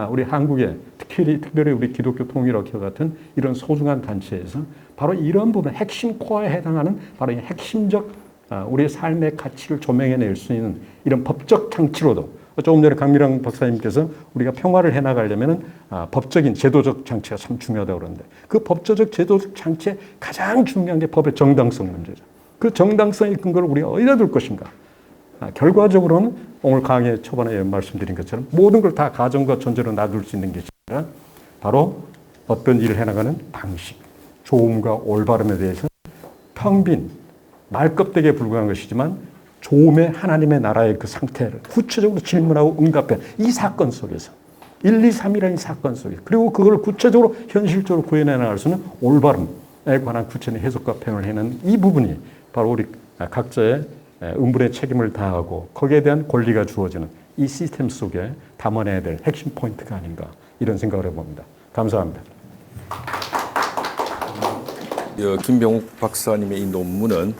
우리 한국의 특별히 우리 기독교 통일학회 같은 이런 소중한 단체에서 바로 이런 부분 핵심 코어에 해당하는 바로 이 핵심적 우리의 삶의 가치를 조명해낼 수 있는 이런 법적 장치로도 조금 전에 강미랑 박사님께서 우리가 평화를 해나가려면 법적인 제도적 장치가 참 중요하다고 그러는데 그 법적 제도적 장치의 가장 중요한 게 법의 정당성 문제죠. 그 정당성의 근거를 우리가 어디다 둘 것인가. 결과적으로는 오늘 강의 초반에 말씀드린 것처럼 모든 걸 다 가정과 전제로 놔둘 수 있는 게 아니라 바로 어떤 일을 해나가는 방식, 좋음과 올바름에 대해서 평빈, 말껍데기에 불과한 것이지만 좋음의 하나님의 나라의 그 상태를 구체적으로 질문하고 응답해 이 사건 속에서 1, 2, 3이라는 사건 속에서 그리고 그걸 구체적으로 현실적으로 구현해 나갈 수 있는 올바름에 관한 구체적인 해석과 표현을 해는 이 부분이 바로 우리 각자의 응분의 책임을 다하고 거기에 대한 권리가 주어지는 이 시스템 속에 담아내야 될 핵심 포인트가 아닌가 이런 생각을 해봅니다. 감사합니다. 김병욱 박사님의 이 논문은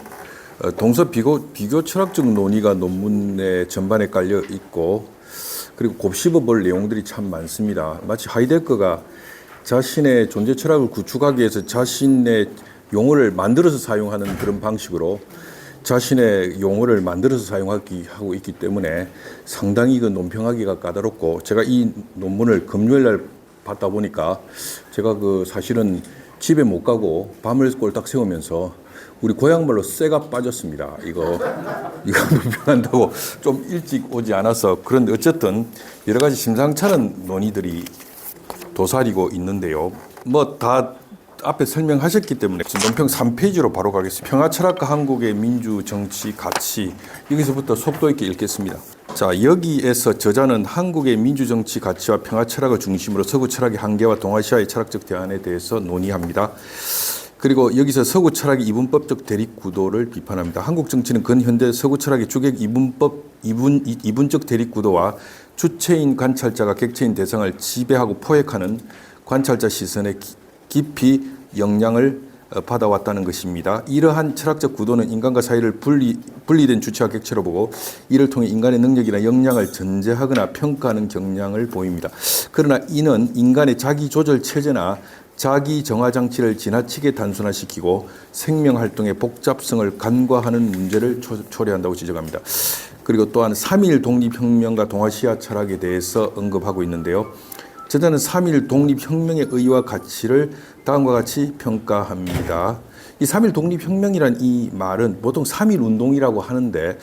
동서 비교 철학적 논의가 논문의 전반에 깔려 있고 그리고 곱씹어볼 내용들이 참 많습니다. 마치 하이데거가 자신의 존재 철학을 구축하기 위해서 자신의 용어를 만들어서 사용하는 그런 방식으로 자신의 용어를 만들어서 사용하고 있기 때문에 상당히 그 논평하기가 까다롭고 제가 이 논문을 금요일 날 받다 보니까 제가 그 사실은 집에 못 가고 밤을 꼴딱 새우면서 우리 고향말로 쇠가 빠졌습니다. 이거 논평한다고 좀 일찍 오지 않아서 그런데 어쨌든 여러 가지 심상찮은 논의들이 도사리고 있는데요. 뭐 다 앞에 설명하셨기 때문에 논평 3페이지로 바로 가겠습니다. 평화철학과 한국의 민주, 정치, 가치 여기서부터 속도 있게 읽겠습니다. 자, 여기에서 저자는 한국의 민주정치 가치와 평화 철학을 중심으로 서구 철학의 한계와 동아시아의 철학적 대안에 대해서 논의합니다. 그리고 여기서 서구 철학의 이분법적 대립 구도를 비판합니다. 한국 정치는 근현대 서구 철학의 주객 이분적 대립 구도와 주체인 관찰자가 객체인 대상을 지배하고 포획하는 관찰자 시선에 깊이 영향을 받아왔다는 것입니다. 이러한 철학적 구도는 인간과 사회를 분리된 주체와 객체로 보고 이를 통해 인간의 능력이나 역량을 전제하거나 평가하는 경향을 보입니다. 그러나 이는 인간의 자기 조절 체제나 자기 정화 장치를 지나치게 단순화시키고 생명 활동의 복잡성을 간과하는 문제를 초래한다고 지적합니다. 그리고 또한 3.1 독립혁명과 동아시아 철학에 대해서 언급하고 있는데요. 저자는 3.1 독립혁명의 의의와 가치를 다음과 같이 평가합니다. 이 3.1 독립혁명이란 이 말은 보통 3.1 운동이라고 하는데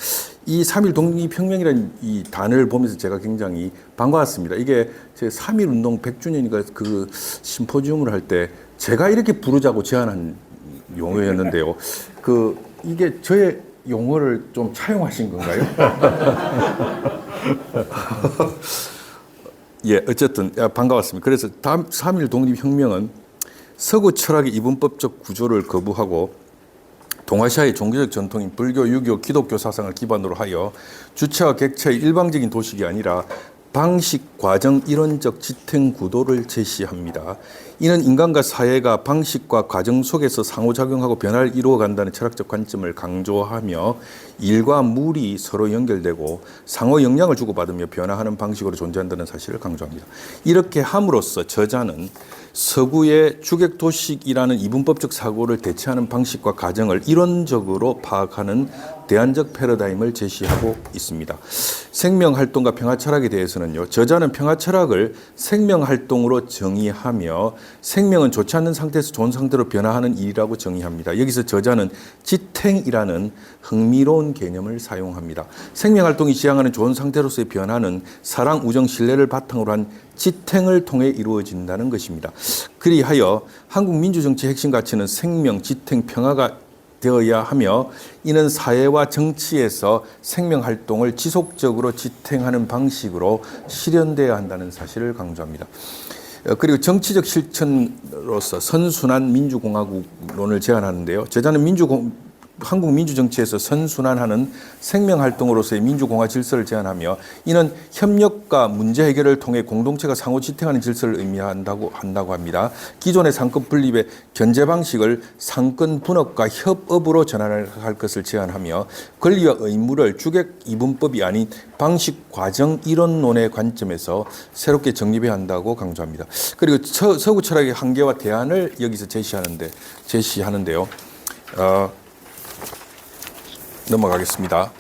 이 3.1 독립혁명이라는 이 단어를 보면서 제가 굉장히 반가웠습니다. 이게 제 3.1 운동 100주년이니까 그 심포지움을 할 때 제가 이렇게 부르자고 제안한 용어였는데요. 이게 저의 용어를 좀 차용하신 건가요? 예, 어쨌든 반가웠습니다. 그래서 3.1 독립혁명은 서구 철학의 이분법적 구조를 거부하고 동아시아의 종교적 전통인 불교, 유교, 기독교 사상을 기반으로 하여 주체와 객체의 일방적인 도식이 아니라 방식, 과정, 이론적 지탱 구도를 제시합니다. 이는 인간과 사회가 방식과 과정 속에서 상호작용하고 변화를 이루어간다는 철학적 관점을 강조하며 일과 물이 서로 연결되고 상호 영향을 주고받으며 변화하는 방식으로 존재한다는 사실을 강조합니다. 이렇게 함으로써 저자는 서구의 주객도식이라는 이분법적 사고를 대체하는 방식과 과정을 이론적으로 파악하는 대안적 패러다임을 제시하고 있습니다. 생명활동과 평화철학에 대해서는요. 저자는 평화철학을 생명활동으로 정의하며 생명은 좋지 않는 상태에서 좋은 상태로 변화하는 일이라고 정의합니다. 여기서 저자는 지탱이라는 흥미로운 개념을 사용합니다. 생명활동이 지향하는 좋은 상태로서의 변화는 사랑, 우정, 신뢰를 바탕으로 한 지탱을 통해 이루어진다는 것입니다. 그리하여 한국 민주정치의 핵심 가치는 생명, 지탱, 평화가 되어야 하며 이는 사회와 정치에서 생명활동을 지속적으로 지탱하는 방식으로 실현되어야 한다는 사실을 강조합니다. 그리고 정치적 실천으로서 선순환 민주공화국론을 제안하는데요. 저자는 한국 민주정치에서 선순환하는 생명활동으로서의 민주공화 질서를 제안하며 이는 협력과 문제 해결을 통해 공동체가 상호 지탱하는 질서를 의미한다고 합니다. 기존의 상권 분립의 견제 방식을 상권 분업과 협업으로 전환할 것을 제안하며 권리와 의무를 주객 이분법이 아닌 방식, 과정, 이론론의 관점에서 새롭게 정립해야 한다고 강조합니다. 그리고 서구 철학의 한계와 대안을 여기서 제시하는데요. 넘어가겠습니다.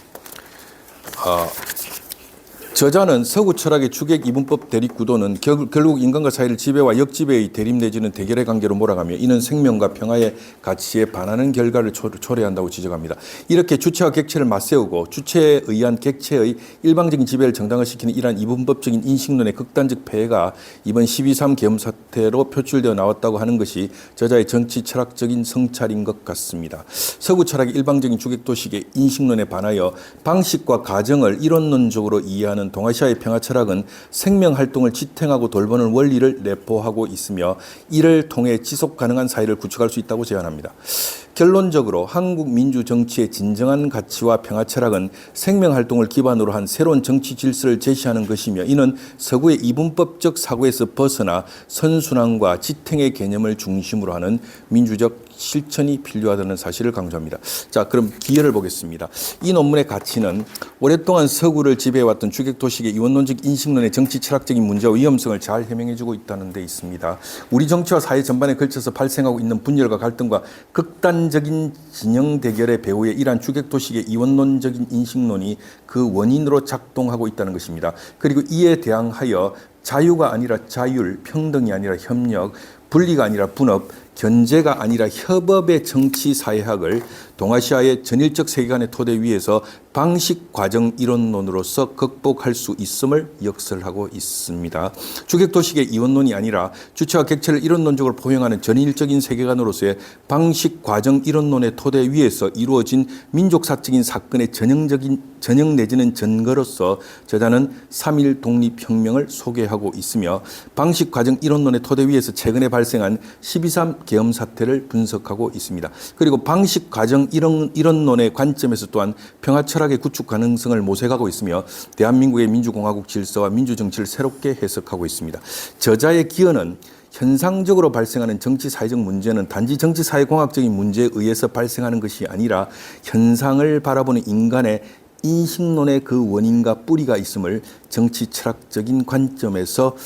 저자는 서구 철학의 주객 이분법 대립 구도는 결국 인간과 사회를 지배와 역지배의 대립 내지는 대결의 관계로 몰아가며 이는 생명과 평화의 가치에 반하는 결과를 초래한다고 지적합니다. 이렇게 주체와 객체를 맞세우고 주체에 의한 객체의 일방적인 지배를 정당화시키는 이러한 이분법적인 인식론의 극단적 폐해가 이번 12.3 계엄 사태로 표출되어 나왔다고 하는 것이 저자의 정치 철학적인 성찰인 것 같습니다. 서구 철학의 일방적인 주객도식의 인식론에 반하여 방식과 과정을 이론론적으로 이해하는 동아시아의 평화철학은 생명활동을 지탱하고 돌보는 원리를 내포하고 있으며 이를 통해 지속 가능한 사회를 구축할 수 있다고 제안합니다. 결론적으로 한국 민주 정치의 진정한 가치와 평화철학은 생명활동을 기반으로 한 새로운 정치 질서를 제시하는 것이며 이는 서구의 이분법적 사고에서 벗어나 선순환과 지탱의 개념을 중심으로 하는 민주적 실천이 필요하다는 사실을 강조합니다. 자, 그럼 기여를 보겠습니다. 이 논문의 가치는 오랫동안 서구를 지배해왔던 주객도식의 이원론적 인식론의 정치 철학적인 문제와 위험성을 잘 해명해주고 있다는 데 있습니다. 우리 정치와 사회 전반에 걸쳐서 발생하고 있는 분열과 갈등과 극단적인 진영 대결의 배후에 이러한 주객도식의 이원론적인 인식론이 그 원인으로 작동하고 있다는 것입니다. 그리고 이에 대항하여 자유가 아니라 자율, 평등이 아니라 협력, 분리가 아니라 분업, 견제가 아니라 협업의 정치 사회학을 동아시아의 전일적 세계관의 토대 위에서 방식, 과정, 이론론으로서 극복할 수 있음을 역설하고 있습니다. 주객도식의 이원론이 아니라 주체와 객체를 이론론적으로 포용하는 전일적인 세계관으로서의 방식, 과정, 이론론의 토대 위에서 이루어진 민족사적인 사건의 전형적인 전형 내지는 전거로서 저자는 3.1 독립혁명을 소개하고 있으며 방식 과정 이론론의 토대 위에서 최근에 발생한 12.3 계엄 사태를 분석하고 있습니다. 그리고 방식 과정 이론론의 관점에서 또한 평화 철학의 구축 가능성을 모색하고 있으며 대한민국의 민주공화국 질서와 민주정치를 새롭게 해석하고 있습니다. 저자의 기여는 현상적으로 발생하는 정치 사회적 문제는 단지 정치 사회공학적인 문제에 의해서 발생하는 것이 아니라 현상을 바라보는 인간의 인식론의 그 원인과 뿌리가 있음을 정치 철학적인 관점에서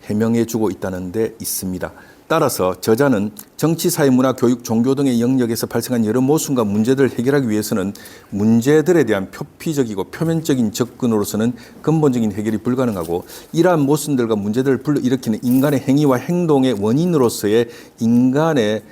해명해 주고 있다는 데 있습니다. 따라서 저자는 정치, 사회, 문화, 교육, 종교 등의 영역에서 발생한 여러 모순과 문제들을 해결하기 위해서는 문제들에 대한 표피적이고 표면적인 접근으로서는 근본적인 해결이 불가능하고 이러한 모순들과 문제들을 불러일으키는 인간의 행위와 행동의 원인으로서의 인간의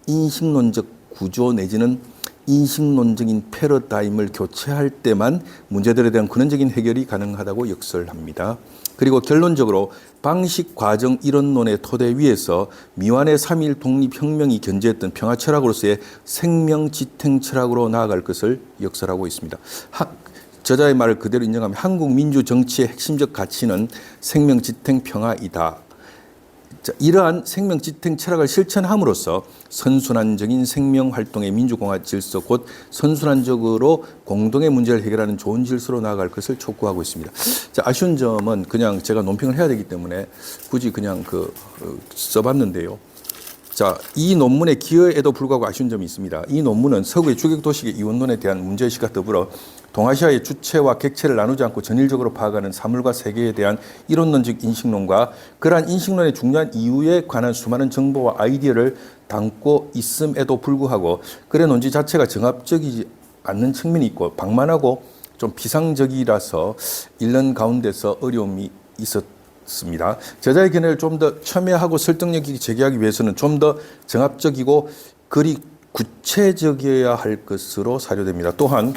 인식론적 구조 내지는 인식론적인 패러다임을 교체할 때만 문제들에 대한 근원적인 해결이 가능하다고 역설합니다. 그리고 결론적으로 방식 과정 이론론의 토대 위에서 미완의 3.1 독립혁명이 견지했던 평화 철학으로서의 생명 지탱 철학으로 나아갈 것을 역설하고 있습니다. 저자의 말을 그대로 인정하면 한국 민주 정치의 핵심적 가치는 생명 지탱 평화이다. 이러한 생명 지탱 철학을 실천함으로써 선순환적인 생명 활동의 민주공화 질서 곧 선순환적으로 공동의 문제를 해결하는 좋은 질서로 나아갈 것을 촉구하고 있습니다. 자, 아쉬운 점은 그냥 제가 논평을 해야 되기 때문에 굳이 그냥 써봤는데요. 자, 이 논문의 기여에도 불구하고 아쉬운 점이 있습니다. 이 논문은 서구의 주객도식의 이원론에 대한 문제의식과 더불어 동아시아의 주체와 객체를 나누지 않고 전일적으로 파악하는 사물과 세계에 대한 이론론적 인식론과 그러한 인식론의 중요한 이유에 관한 수많은 정보와 아이디어를 담고 있음에도 불구하고 그의 논지 자체가 정합적이지 않는 측면이 있고 방만하고 좀 피상적이라서 읽는 가운데서 어려움이 있었습니다. 저자의 견해를 좀 더 첨예하고 설득력 있게 제기하기 위해서는 좀 더 정합적이고 글이 구체적이어야 할 것으로 사료됩니다. 또한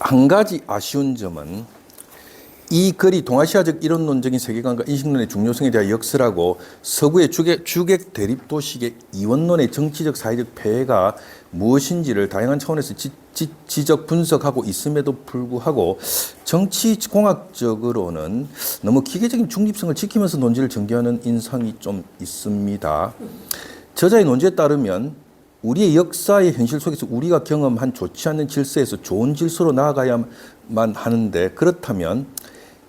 한 가지 아쉬운 점은 이 글이 동아시아적 이론론적인 세계관과 인식론의 중요성에 대한 역설하고 서구의 주객 대립도식의 이원론의 정치적 사회적 폐해가 무엇인지를 다양한 차원에서 지적 분석하고 있음에도 불구하고 정치공학적으로는 너무 기계적인 중립성을 지키면서 논지를 전개하는 인상이 좀 있습니다. 저자의 논지에 따르면 우리의 역사의 현실 속에서 우리가 경험한 좋지 않는 질서에서 좋은 질서로 나아가야만 하는데 그렇다면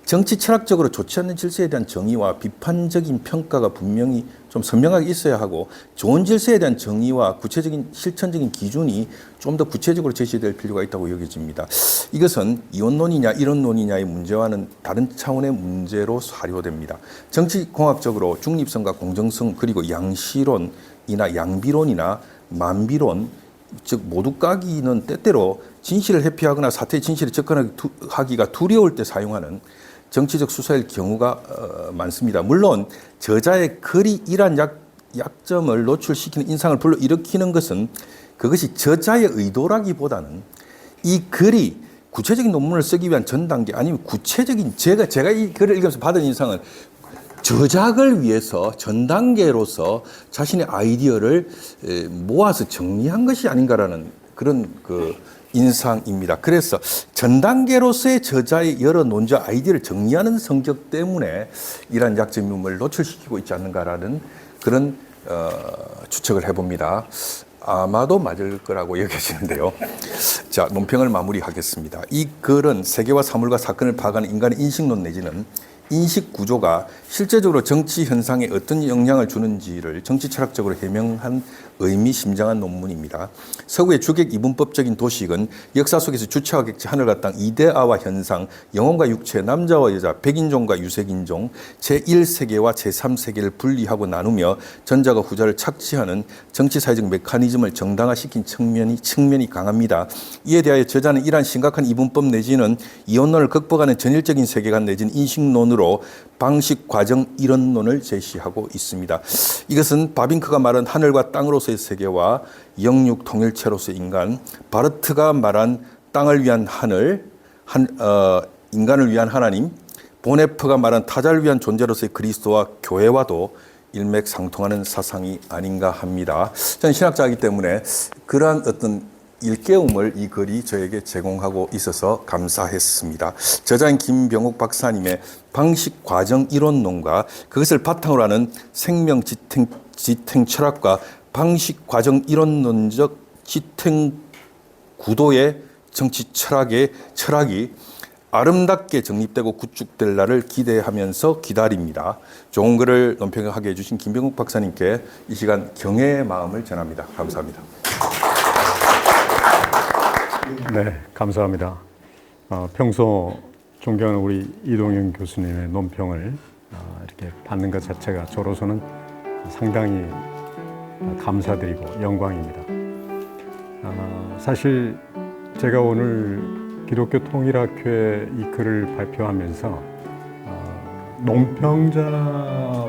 정치 철학적으로 좋지 않는 질서에 대한 정의와 비판적인 평가가 분명히 좀 선명하게 있어야 하고 좋은 질서에 대한 정의와 구체적인 실천적인 기준이 좀 더 구체적으로 제시될 필요가 있다고 여겨집니다. 이것은 이원론이냐 이론론이냐의 문제와는 다른 차원의 문제로 사료됩니다. 정치공학적으로 중립성과 공정성 그리고 양시론이나 양비론이나 만비론, 즉 모두 까기는 때때로 진실을 회피하거나 사태의 진실에 접근하기가 두려울 때 사용하는 정치적 수사일 경우가 많습니다. 물론 저자의 글이 이러한 약점을 노출시키는 인상을 불러일으키는 것은 그것이 저자의 의도라기보다는 이 글이 구체적인 논문을 쓰기 위한 전 단계 아니면 구체적인 제가 이 글을 읽으면서 받은 인상은 저작을 위해서 전 단계로서 자신의 아이디어를 모아서 정리한 것이 아닌가라는 그런 인상입니다. 그래서 전 단계로서의 저자의 여러 논지와 아이디어를 정리하는 성격 때문에 이러한 약점을 노출시키고 있지 않는가라는 그런 추측을 해봅니다. 아마도 맞을 거라고 여겨지는데요. 자, 논평을 마무리하겠습니다. 이 글은 세계와 사물과 사건을 파악하는 인간의 인식론 내지는 인식 구조가 실제적으로 정치 현상에 어떤 영향을 주는지를 정치 철학적으로 해명한 의미심장한 논문입니다. 서구의 주객 이분법적인 도식은 역사 속에서 주체와 객체, 하늘과 땅, 이데아와 현상, 영혼과 육체, 남자와 여자, 백인종과 유색인종, 제1세계와 제3세계를 분리하고 나누며 전자가 후자를 착취하는 정치사회적 메커니즘을 정당화시킨 측면이 강합니다. 이에 대하여 저자는 이러한 심각한 이분법 내지는 이원론을 극복하는 전일적인 세계관 내지는 인식론으로 방식, 과정, 이론론을 제시하고 있습니다. 이것은 바빙크가 말한 하늘과 땅으로서의 세계와 영육 통일체로서의 인간, 바르트가 말한 땅을 위한 하늘, 인간을 위한 하나님, 보네프가 말한 타자를 위한 존재로서의 그리스도와 교회와도 일맥상통하는 사상이 아닌가 합니다. 저는 신학자이기 때문에 그러한 어떤 일깨움을 이 글이 저에게 제공하고 있어서 감사했습니다. 저자인 김병욱 박사님의 방식 과정 이론론과 그것을 바탕으로 하는 생명 지탱 철학과 방식 과정 이론론적 지탱 구도의 정치 철학이 아름답게 정립되고 구축될 날을 기대하면서 기다립니다. 좋은 글을 논평하게 해주신 김병욱 박사님께 이 시간 경애의 마음을 전합니다. 감사합니다. 네, 감사합니다. 평소 존경하는 우리 이동영 교수님의 논평을 이렇게 받는 것 자체가 저로서는 상당히 감사드리고 영광입니다. 사실 제가 오늘 기독교 통일학회 이 글을 발표하면서 논평자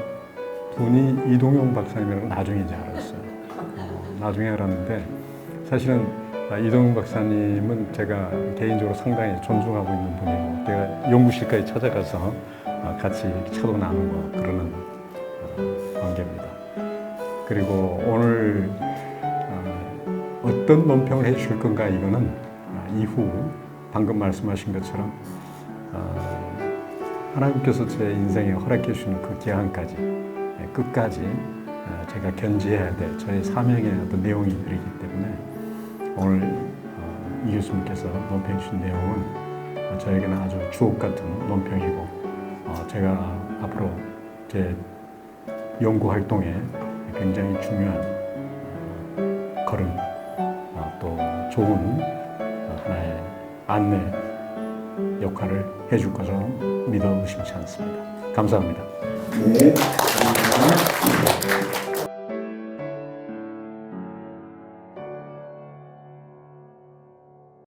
분이 이동영 박사님이라고 나중에 이제 알았어요. 나중에 알았는데 사실은 이동영 박사님은 제가 개인적으로 상당히 존중하고 있는 분이고 제가 연구실까지 찾아가서 같이 차도 나누고 그러는 관계입니다. 그리고 오늘 어떤 논평을 해주실 건가 이거는 이후 방금 말씀하신 것처럼 하나님께서 제 인생에 허락해 주시는 그 기한까지 끝까지 제가 견지해야 될 저의 사명의 어떤 내용이 되기 때문에 오늘 이 교수님께서 논평해 주신 내용은 저에게는 아주 주옥 같은 논평이고 제가 앞으로 제 연구 활동에 굉장히 중요한 걸음 또 좋은 하나의 안내 역할을 해줄 것으로 믿어 의심치 않습니다. 감사합니다. 네, 감사합니다.